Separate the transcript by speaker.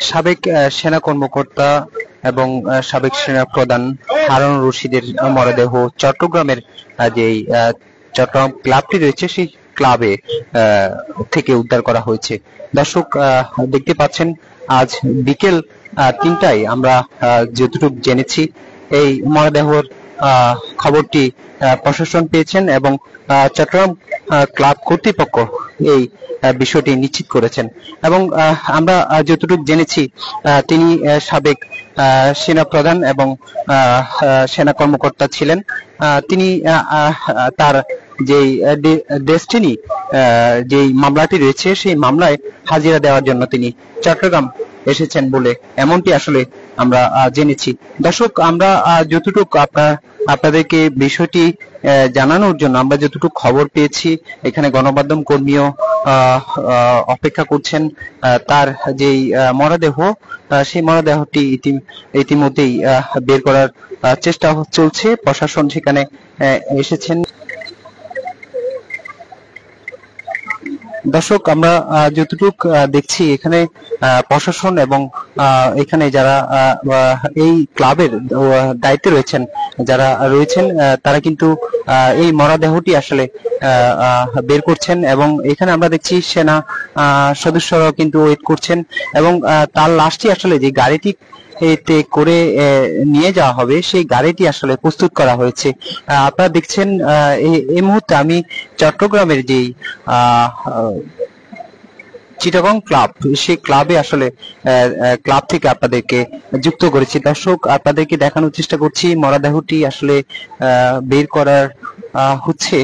Speaker 1: সাবেক সেনা কর্মকর্তা এবং সাবেক সেনা প্রধান হারুন রশিদের মরদেহ চট্টগ্রামের যেই চট্টগ্রাম ক্লাবটি রয়েছে সেই ক্লাবে থেকে উদ্ধার করা হয়েছে। দর্শক দেখতে পাচ্ছেন আজ বিকেল 3টায় আমরা যতটুকু জেনেছি এই মরদেহর খবরটি প্রশাসন পেয়েছেন এবং চট্টগ্রাম ক্লাব কর্তৃপক্ষ এই বিষয়টি নিশ্চিত করেছেন এবং আমরা যতটুকু জেনেছি তিনি সাবেক সেনা প্রধান এবং সেনা কর্মকর্তা ছিলেন। তিনি তার যেই ডেস্টিনি যেই মামলাটি রয়েছে সেই মামলায় হাজিরা দেওয়ার জন্য তিনি চট্টগ্রাম এসেছেন বলে এমনটি আসলে আমরা জেনেছি। দর্শক আমরা যতটুকু আপনাদেরকে বিষয়টি জানানোর জন্য আমরা যতটুকু খবর পেয়েছি এখানে গণমাধ্যম কর্মীও অপেক্ষা করছেন তার যেই মরদেহ সেই মরদেহটি ইতিমধ্যেই বের করার চেষ্টা চলছে। প্রশাসন সেখানে এসেছেন। দর্শক আমরা যতটুক দেখছি এখানে প্রশাসন এবং এখানে যারা এই ক্লাবের দায়িত্বে রয়েছেন যারা রয়েছেন তারা কিন্তু এই মরদেহটি আসলে বের করছেন এবং এখানে আমরা দেখছি সেনা সদস্যরাও কিন্তু ওয়েট করছেন এবং তার লাশটি আসলে যে গাড়িটি এতে করে নিয়ে যাওয়া হবে সেই গাড়িটি আসলে প্রস্তুত করা হয়েছে। আপনারা দেখছেন এই মুহূর্তে আমি চট্টগ্রামের যেই চিটাগং ক্লাব সেই ক্লাবে আসলে ক্লাব থেকে আপনাদেরকে যুক্ত করেছি। দর্শক আপনাদেরকে দেখানোর চেষ্টা করছি মরদেহটি আসলে বের করার হচ্ছে।